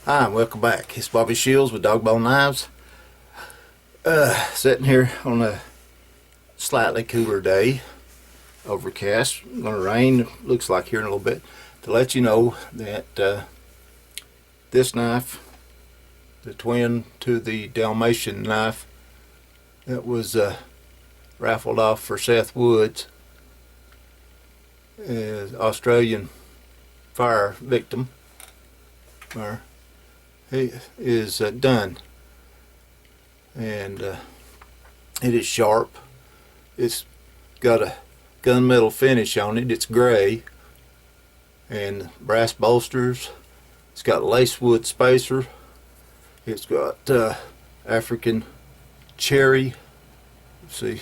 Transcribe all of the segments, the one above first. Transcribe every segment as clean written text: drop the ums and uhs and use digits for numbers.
Hi, and welcome back. It's Bobby Shields with Dogbone Knives. Sitting here on a slightly cooler day, overcast, gonna rain, looks like here in a little bit, to let you know that this knife, the twin to the Dalmatian knife that was raffled off for Seth Woods, is Australian fire victim, or he is done, and it is sharp. It's got a gunmetal finish on it. It's gray and brass bolsters. It's got lacewood spacer. It's got African cherry. Let's see,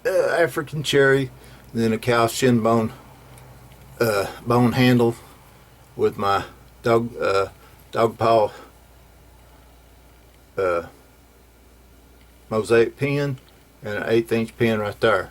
African cherry, and then a cow shin bone bone handle with my dog paw mosaic pin and an 1/8 inch pin right there.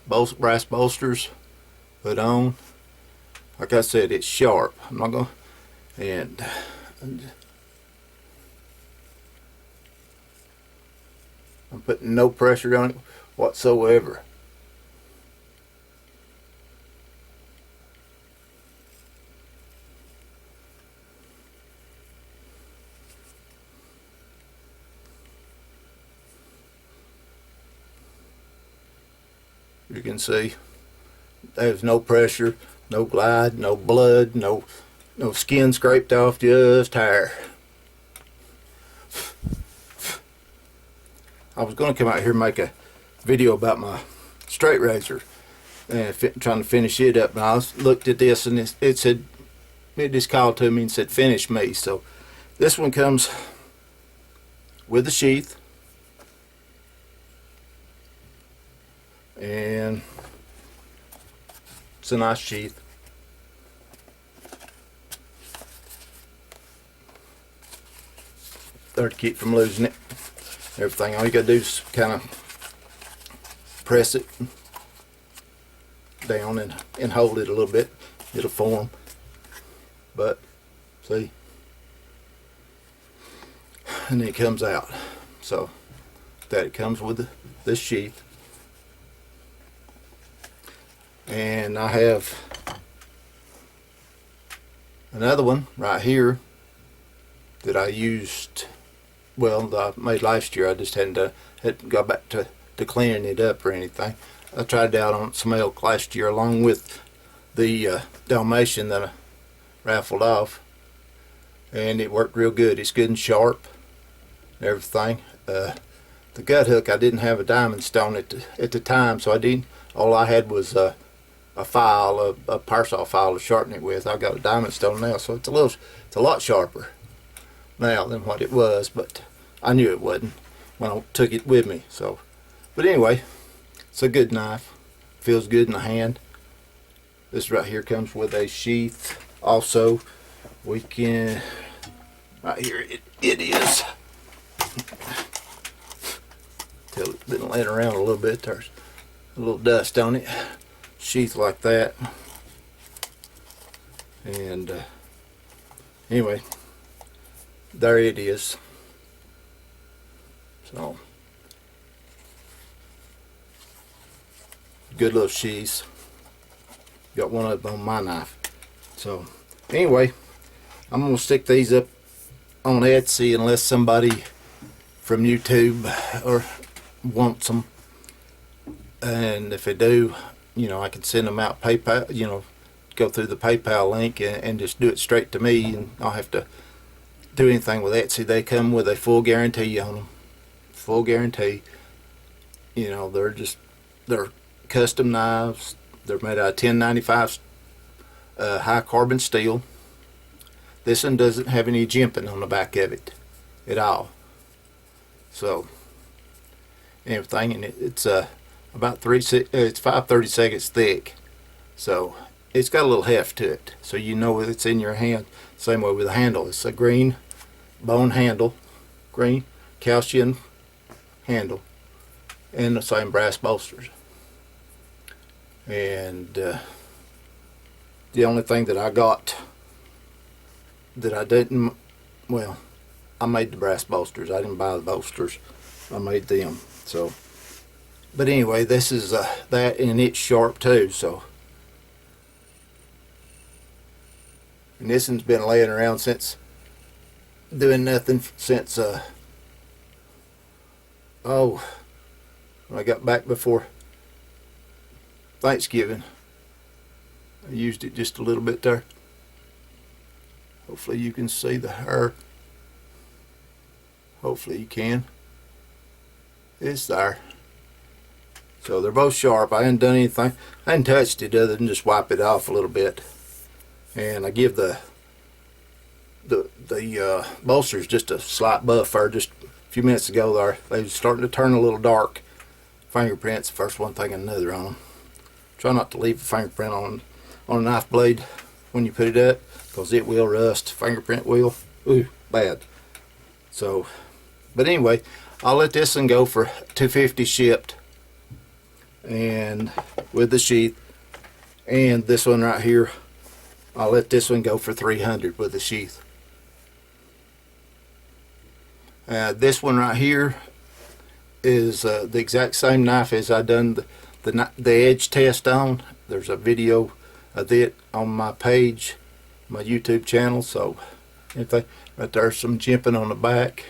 Both brass bolsters put on. Like I said, it's sharp. I'm not gonna, and I'm putting no pressure on it whatsoever. You can see there's no pressure, no glide, no blood, no skin scraped off, just hair. I was going to come out here and make a video about my straight razor and trying to finish it up, and I looked at this and it said, it just called to me and said finish me. So this one comes with a sheath, and it's a nice sheath. There to keep from losing it. Everything, all you gotta do is kind of press it down and hold it a little bit. It'll form. But see, and then it comes out. So that it comes with this sheath. And I have another one right here that I used, well, that I made last year. I just hadn't got back to cleaning it up or anything. I tried it out on some elk last year along with the Dalmatian that I raffled off, and it worked real good. It's good and sharp and everything. The gut hook, I didn't have a diamond stone at the time, so I didn't. All I had was a file, a parcel file to sharpen it with. I got a diamond stone now, so it's a lot sharper now than what it was, but I knew it wasn't when I took it with me. So, but anyway, it's a good knife. Feels good in the hand. This right here comes with a sheath. Also, we can, right here it is. Till it's been laying around a little bit. There's a little dust on it. Sheath like that, and anyway, there it is. So good little sheaths. Got one of them on my knife. So anyway, I'm gonna stick these up on Etsy unless somebody from YouTube or wants them, and if they do, you know, I can send them out PayPal, you know, go through the PayPal link and just do it straight to me, and I'll have to do anything with Etsy. They come with a full guarantee on them. Full guarantee. You know, they're custom knives. They're made out of 1095 high carbon steel. This one doesn't have any jimping on the back of it at all. So everything, and it's about it's 5/32 thick, so it's got a little heft to it, so you know it's in your hand. Same way with the handle. It's a green bone handle, green calcium handle, and the same brass bolsters. And The only thing that I got that I didn't, well, I made the brass bolsters. I didn't buy the bolsters. I made them. So, but anyway, this is that, and it's sharp too. So, and this one's been laying around since, doing nothing since when I got back before Thanksgiving. I used it just a little bit there. Hopefully you can see the hair. Hopefully you can. It's there. So they're both sharp. I hadn't done anything. I hadn't touched it other than just wipe it off a little bit. And I give the bolsters just a slight buff there. Just a few minutes ago there, they were starting to turn a little dark. Fingerprints, first one thing and another on them. Try not to leave a fingerprint on a knife blade when you put it up, because it will rust. Fingerprint will. Ooh, bad. So, but anyway, I'll let this one go for $250 shipped, and with the sheath. And this one right here, I'll let this one go for $300 with the sheath. This one right here is the exact same knife as I done the edge test on. There's a video of it on my page, my YouTube channel. So anything right there's some jimping on the back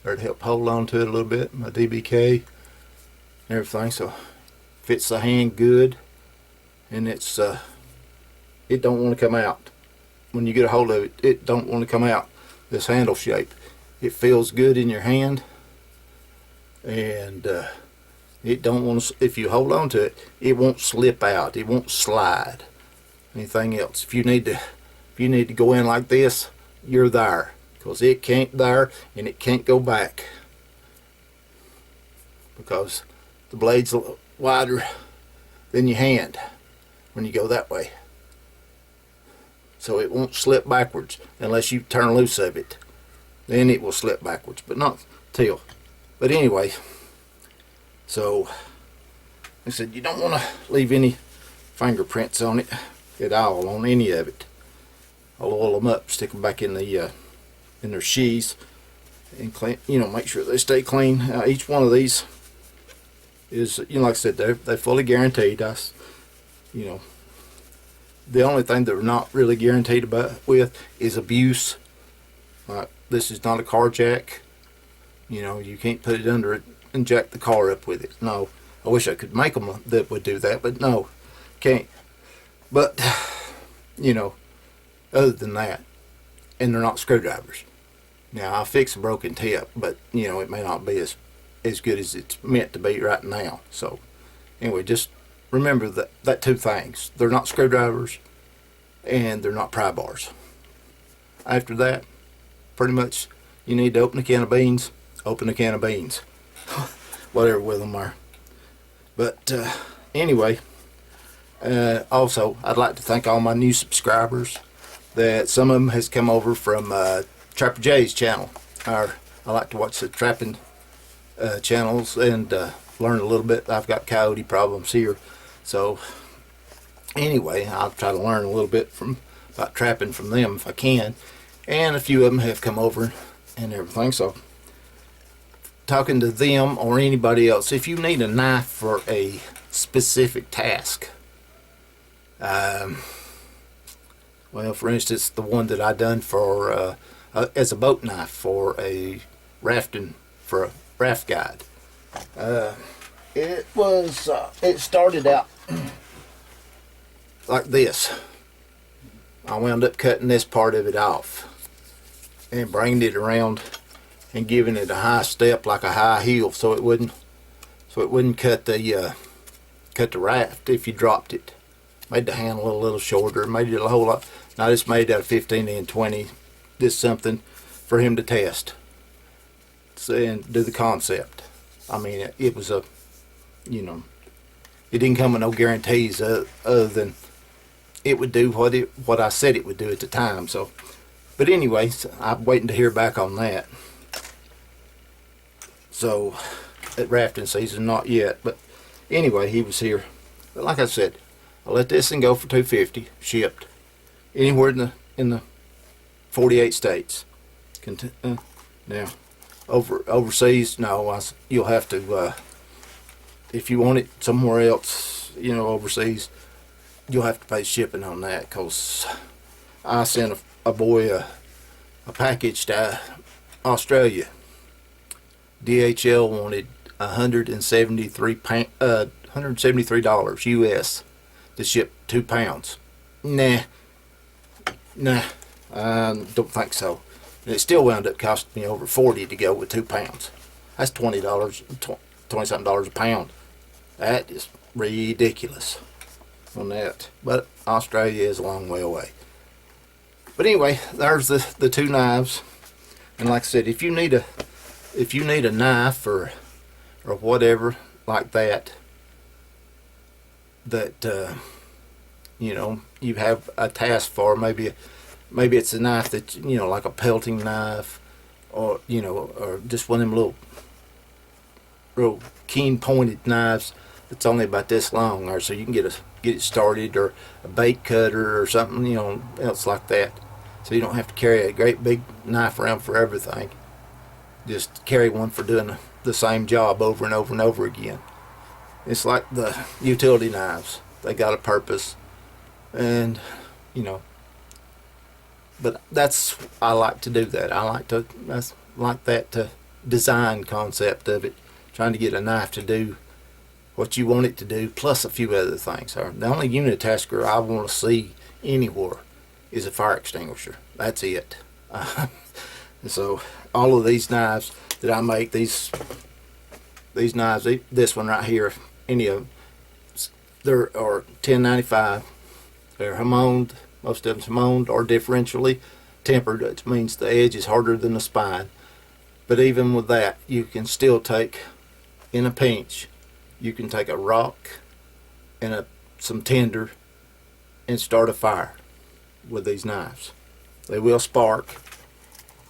there to help hold on to it a little bit. My DBK and everything, so fits the hand good, and it's it don't want to come out. When you get a hold of it, it don't want to come out. This handle shape, it feels good in your hand, and it don't want to. If you hold on to it, it won't slip out. It won't slide. Anything else? If you need to go in like this, you're there, because it can't there, and it can't go back, because the blade's a little wider than your hand when you go that way. So it won't slip backwards unless you turn loose of it. Then it will slip backwards, but not till. But anyway, so like I said, you don't want to leave any fingerprints on it at all, on any of it. I'll oil them up, stick them back in their sheaths, and clean. Make sure they stay clean. Each one of these is, like I said, they're fully guaranteed. The only thing they're not really guaranteed with is abuse. This is not a car jack. You can't put it under it and jack the car up with it. No, I wish I could make them that would do that, but no, can't. But other than that, and they're not screwdrivers. Now I fix a broken tip, but it may not be as good as it's meant to be right now. So anyway, just remember that two things: they're not screwdrivers, and they're not pry bars. After that, pretty much you need to open a can of beans. Open a can of beans. Whatever with them are. But anyway, also I'd like to thank all my new subscribers. That some of them has come over from Trapper Jay's channel. I like to watch the trapping channels and learn a little bit. I've got coyote problems here, so anyway, I'll try to learn a little bit about trapping from them if I can. And a few of them have come over and everything. So talking to them or anybody else, if you need a knife for a specific task, well, for instance, the one that I done for as a boat knife for a raft guide. It started out like this. I wound up cutting this part of it off and bringing it around and giving it a high step, like a high heel, so it wouldn't cut the raft if you dropped it. Made the handle a little shorter, made it a whole lot. Now I just made out of 15 and 20. Just something for him to test and do the concept. I mean, it was it didn't come with no guarantees other than it would do what I said it would do at the time. So, but anyway, I'm waiting to hear back on that. So, at rafting season, not yet. But anyway, he was here. But like I said, I let this thing go for $250 shipped anywhere in the 48 states. Now, overseas, no, you'll have to, if you want it somewhere else, overseas, you'll have to pay shipping on that, because I sent a boy a package to Australia. DHL wanted $173 US to ship 2 pounds. Nah, I don't think so. And it still wound up costing me over $40 to go with 2 pounds. That's $20, $20-something a pound. That is ridiculous on that. But Australia is a long way away. But anyway, there's the 2 knives. And like I said, if you need a knife or whatever like that you have a task for, maybe it's a knife that like a pelting knife, or or just one of them real keen pointed knives that's only about this long, or so you can get it started, or a bait cutter or something else like that, so you don't have to carry a great big knife around for everything. Just carry one for doing the same job over and over and over again. It's like the utility knives. They got a purpose, and but I like to do that. I like that design concept of it, trying to get a knife to do what you want it to do, plus a few other things. The only unitasker I want to see anywhere is a fire extinguisher. That's it. So all of these knives that I make, these knives, this one right here, any of them, there are 1095. They're homoned. Most of them's homoned or differentially tempered, which means the edge is harder than the spine. But even with that, you can still take, in a pinch, you can take a rock and some tinder and start a fire with these knives. They will spark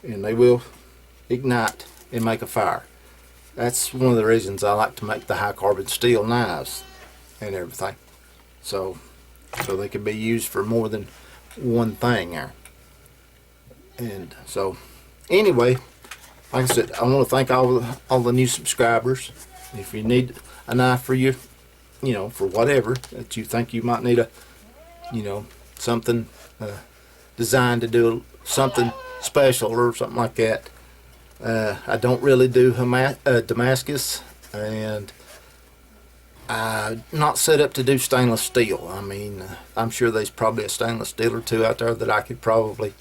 and they will ignite and make a fire. That's one of the reasons I like to make the high carbon steel knives and everything. So they can be used for more than one thing there. And so anyway, like I said, I want to thank all the new subscribers. If you need a knife for you, for whatever that you think you might need something designed to do something special or something like that. I don't really do Damascus, and I'm not set up to do stainless steel. I mean, I'm sure there's probably a stainless steel or two out there that I could probably,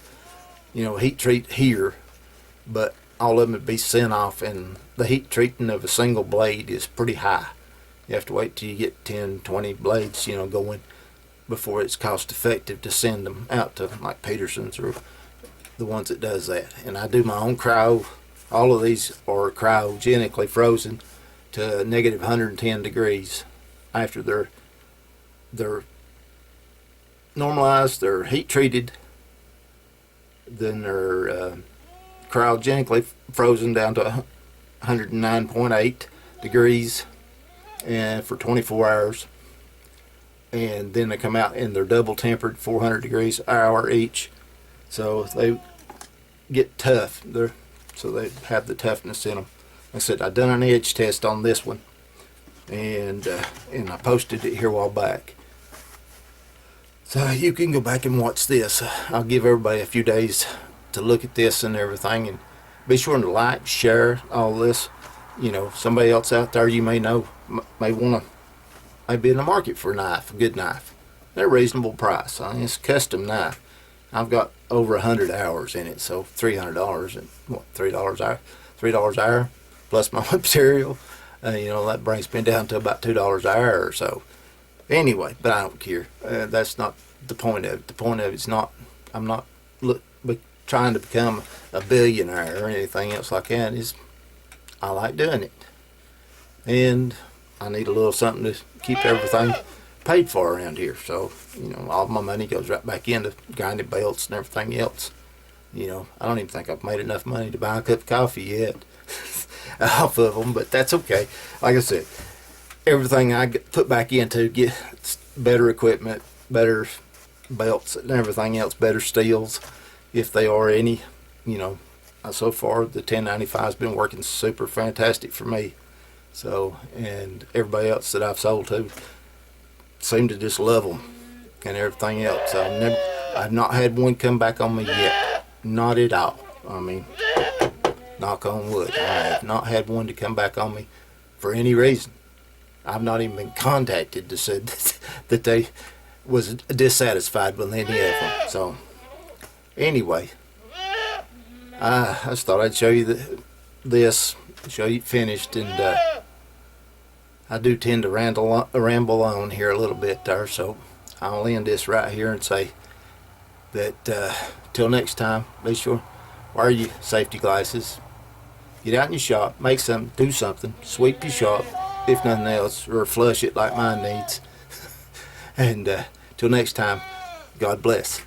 heat treat here, but all of them would be sent off, and the heat treating of a single blade is pretty high. You have to wait till you get 10, 20 blades, going before it's cost effective to send them out to like Peterson's or the ones that does that. And I do my own cryo. All of these are cryogenically frozen to negative 110 degrees. After they're normalized, they're heat treated, then they're cryogenically frozen down to 109.8 degrees and for 24 hours. And then they come out and they're double tempered, 400 degrees an hour each. So they get tough. So they have the toughness in them. Like I said, I done an edge test on this one, and I posted it here a while back. So you can go back and watch this. I'll give everybody a few days to look at this and everything, and be sure to like, share all this. Somebody else out there you may know may want to, may be in the market for a knife, a good knife. They're a reasonable price. It's a custom knife. I've got over 100 hours in it, so $300 and $3 an hour plus my material. That brings me down to about $2 an hour or so. Anyway, but I don't care. That's not the point of it. The point of it's not. I'm not trying to become a billionaire or anything else like that. I like doing it, and I need a little something to keep everything paid for around here. So all my money goes right back into grinding belts and everything else. I don't even think I've made enough money to buy a cup of coffee yet off of them, but that's okay. Like I said, everything I put back into better equipment, better belts and everything else, better steels, if they are any. You know, so far the 1095 has been working super fantastic for me. So, and everybody else that I've sold to seem to just love them and everything else. I've not had one come back on me yet. Not at all. I mean, knock on wood. I have not had one to come back on me for any reason. I've not even been contacted to say that they was dissatisfied with any of them. So, anyway, I just thought I'd show you this, show you finished, and I do tend to ramble on here a little bit there, so I'll end this right here and say that till next time, be sure wear your safety glasses, get out in your shop, make something, do something, sweep your shop if nothing else, or flush it like mine needs. And till next time, God bless.